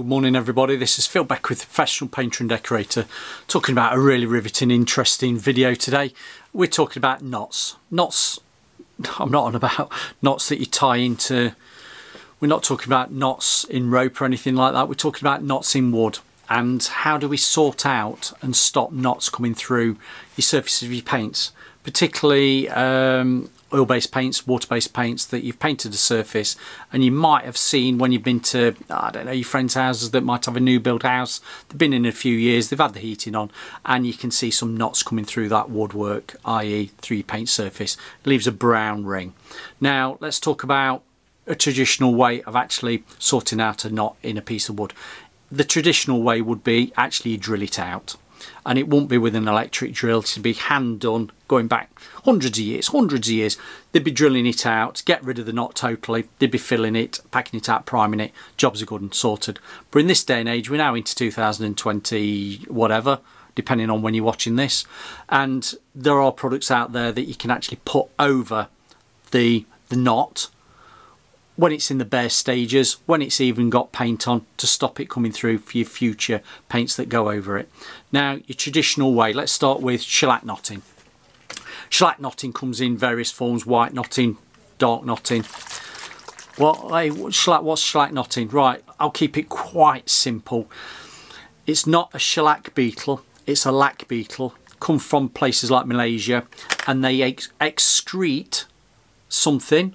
Good morning everybody, this is Phil Beck with Professional Painter and Decorator, talking about a really riveting, interesting video today. We're talking about knots. Knots, I'm not on about knots that you tie into, we're not talking about knots in rope or anything like that, we're talking about knots in wood. And how do we sort out and stop knots coming through your surfaces of your paints, particularly oil-based paints, water-based paints that you've painted a surface and you might have seen when you've been to, I don't know, your friends' houses that might have a new build house. They've been in a few years, they've had the heating on, and you can see some knots coming through that woodwork, i.e. through your paint surface. It leaves a brown ring. Now let's talk about a traditional way of actually sorting out a knot in a piece of wood. The traditional way would be actually drill it out, and it won't be with an electric drill. To be hand done, going back hundreds of years, they'd be drilling it out, get rid of the knot totally, they'd be filling it, packing it out, priming it, jobs are good and sorted. But in this day and age, we're now into 2020 whatever, depending on when you're watching this, and there are products out there that you can actually put over the knot when it's in the bare stages, when it's even got paint on, to stop it coming through for your future paints that go over it. Now, your traditional way, let's start with shellac knotting. Shellac knotting comes in various forms: white knotting, dark knotting. Well, hey, what's shellac knotting? Right, I'll keep it quite simple. It's not a shellac beetle, it's a lac beetle. Come from places like Malaysia, and they excrete something.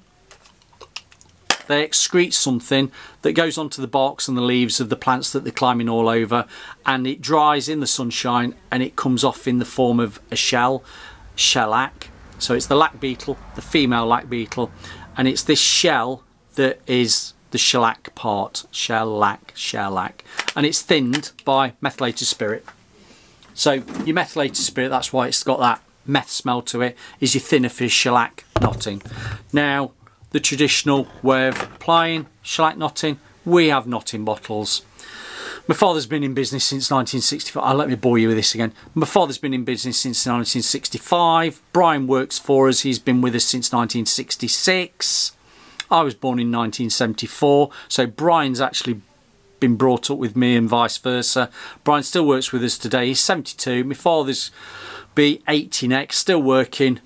They excrete something that goes onto the barks and the leaves of the plants that they're climbing all over, and it dries in the sunshine and it comes off in the form of a shell, shellac. So it's the lac beetle, the female lac beetle, and it's this shell that is the shellac part, shellac, and it's thinned by methylated spirit. So your methylated spirit, that's why it's got that meth smell to it, is your thinner for shellac knotting. Now, the traditional way of applying shellac knotting, we have knotting bottles. My father's been in business since 1965. Let me bore you with this again. My father's been in business since 1965. Brian works for us. He's been with us since 1966. I was born in 1974. So Brian's actually been brought up with me and vice versa. Brian still works with us today. He's 72. My father's be 80 next, still working.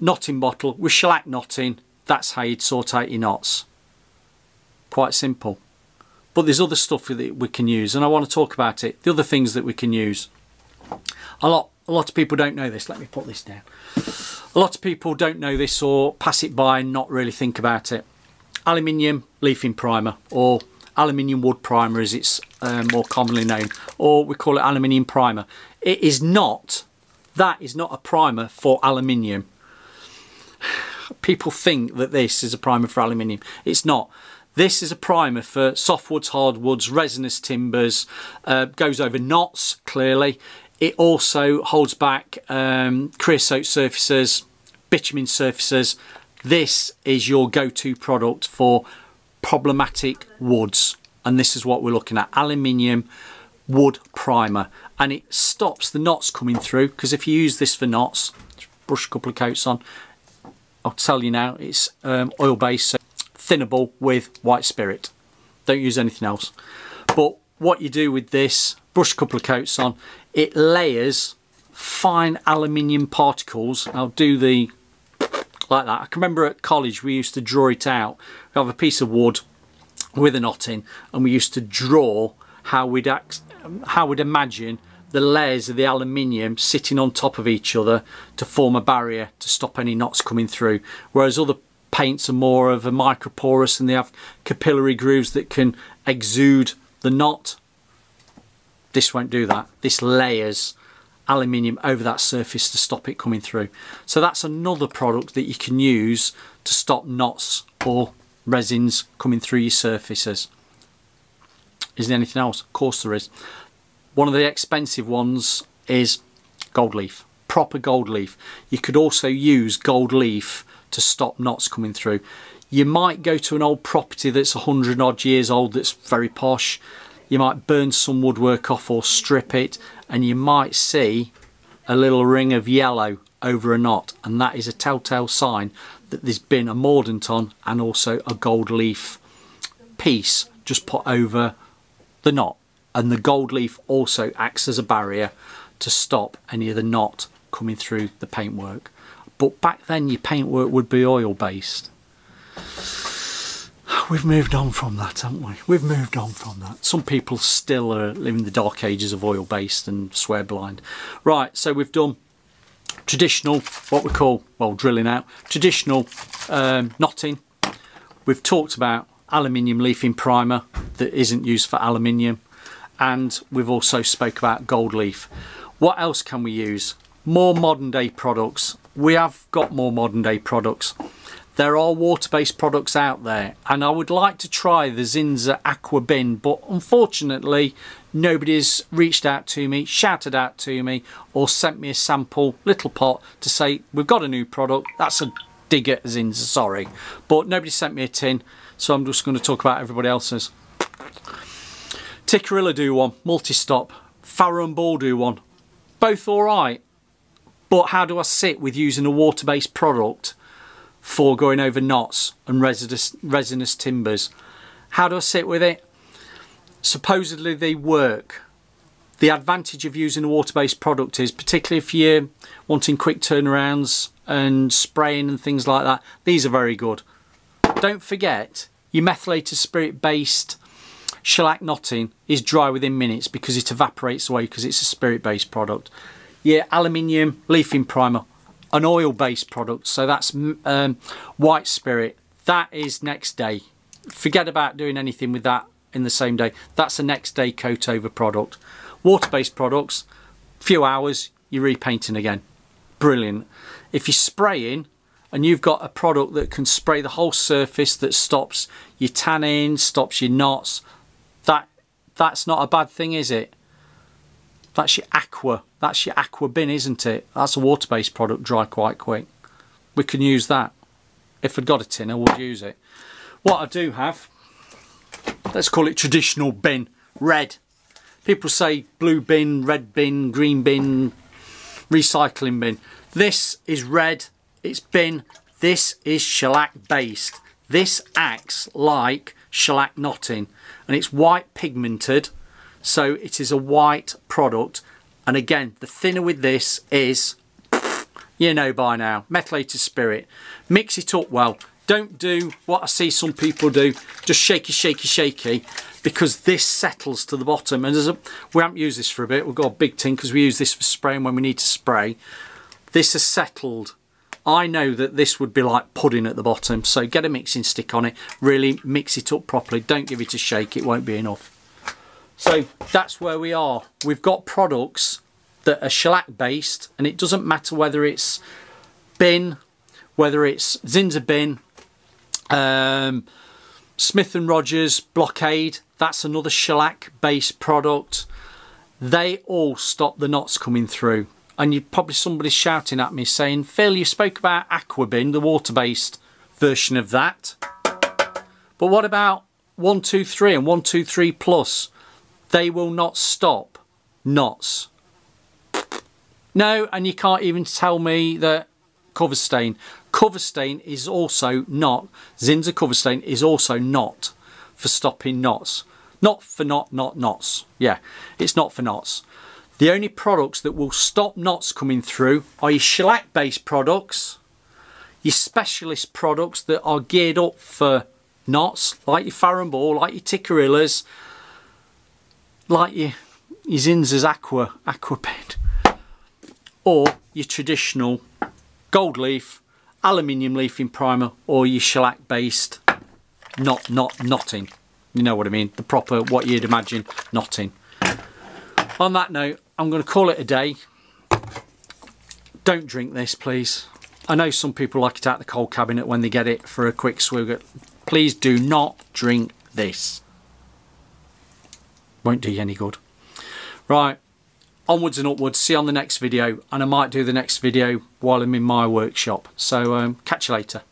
Knotting bottle with shellac knotting. That's how you'd sort out your knots. Quite simple. But there's other stuff that we can use, and I want to talk about it. The other things that we can use. A lot of people don't know this. Let me put this down. A lot of people don't know this, or pass it by and not really think about it. Aluminium leafing primer, or aluminium wood primer as it's more commonly known, or we call it aluminium primer. It is not, that is not a primer for aluminium. People think that this is a primer for aluminium. It's not. This is a primer for softwoods, hardwoods, resinous timbers, goes over knots clearly. It also holds back creosote surfaces, bitumen surfaces. This is your go-to product for problematic woods, and this is what we're looking at: aluminium wood primer, and it stops the knots coming through, because if you use this for knots, brush a couple of coats on. I'll tell you now, it's oil-based, so thinnable with white spirit. Don't use anything else. But what you do with this, brush a couple of coats on, it layers fine aluminium particles. I'll do the like that. I can remember at college we used to draw it out. We have a piece of wood with a knot in, and we used to draw how we'd imagine the layers of the aluminium sitting on top of each other to form a barrier to stop any knots coming through. Whereas other paints are more of a microporous and they have capillary grooves that can exude the knot. This won't do that. This layers aluminium over that surface to stop it coming through. So that's another product that you can use to stop knots or resins coming through your surfaces. Is there anything else? Of course there is. One of the expensive ones is gold leaf, proper gold leaf. You could also use gold leaf to stop knots coming through. You might go to an old property that's 100 odd years old that's very posh. You might burn some woodwork off or strip it, and you might see a little ring of yellow over a knot, and that is a telltale sign that there's been a mordant on and also a gold leaf piece just put over the knot, and the gold leaf also acts as a barrier to stop any of the knot coming through the paintwork. But back then your paintwork would be oil based. We've moved on from that, haven't we? We've moved on from that. Some people still are living the dark ages of oil based and swear blind. Right, so we've done traditional, what we call, well, drilling out, traditional knotting. We've talked about aluminium leafing primer that isn't used for aluminium, and we've also spoke about gold leaf. What else can we use? More modern day products. We have got more modern day products. There are water-based products out there, and I would like to try the Zinsser Aqua bin, but unfortunately nobody's reached out to me, shouted out to me, or sent me a sample little pot to say we've got a new product. That's a dig at Zinsser, sorry, but nobody sent me a tin, so I'm just going to talk about everybody else's. Tikkurila do one, multi-stop. Farrow and Ball do one. Both alright, but how do I sit with using a water-based product for going over knots and resinous timbers? How do I sit with it? Supposedly they work. The advantage of using a water-based product is, particularly if you're wanting quick turnarounds and spraying and things like that, these are very good. Don't forget, your methylated spirit based shellac knotting is dry within minutes because it evaporates away because it's a spirit based product. Your aluminium leafing primer, an oil-based product, so that's white spirit, that is next day. Forget about doing anything with that in the same day. That's a next day coat over product. Water-based products, few hours, you're repainting again. Brilliant. If you're spraying and you've got a product that can spray the whole surface, that stops your tanning, stops your knots, that's not a bad thing, is it? That's your aqua. That's your aqua bin, isn't it? That's a water-based product, dry quite quick. We can use that. If I'd got a tin, I would use it. What I do have, let's call it traditional bin, red. People say blue bin, red bin, green bin, recycling bin. This is red, it's bin. This is shellac based. This acts like shellac knotting, and it's white pigmented. So it is a white product, and again the thinner with this is, you know by now, methylated spirit. Mix it up well. Don't do what I see some people do, just shaky shaky shaky, because this settles to the bottom. And we haven't used this for a bit, we've got a big tin because we use this for spraying when we need to spray. This has settled. I know that this would be like pudding at the bottom, so get a mixing stick on it, really mix it up properly. Don't give it a shake, it won't be enough. So that's where we are. We've got products that are shellac based, and it doesn't matter whether it's bin, whether it's Zinsser bin, Smith & Rogers Blockade, that's another shellac based product. They all stop the knots coming through. And you probably, somebody's shouting at me saying, Phil, you spoke about Aqua bin, the water based version of that, but what about 123 and 123 plus? They will not stop knots. No, and you can't even tell me that cover stain. Cover stain is also not, Zinsser cover stain is also not for stopping knots. Not for knots. Yeah, it's not for knots. The only products that will stop knots coming through are your shellac based products, your specialist products that are geared up for knots, like your Farrow and Ball, like your Tikkurilas, like your Zinsser Aqua bin, or your traditional gold leaf, aluminium leafing primer, or your shellac based knotting. You know what I mean, the proper, what you'd imagine knotting. On that note, I'm going to call it a day. Don't drink this, please. I know some people like it out the cold cabinet when they get it for a quick swig. Please do not drink this. Won't do you any good. Right, onwards and upwards. See you on the next video, and I might do the next video while I'm in my workshop. So catch you later.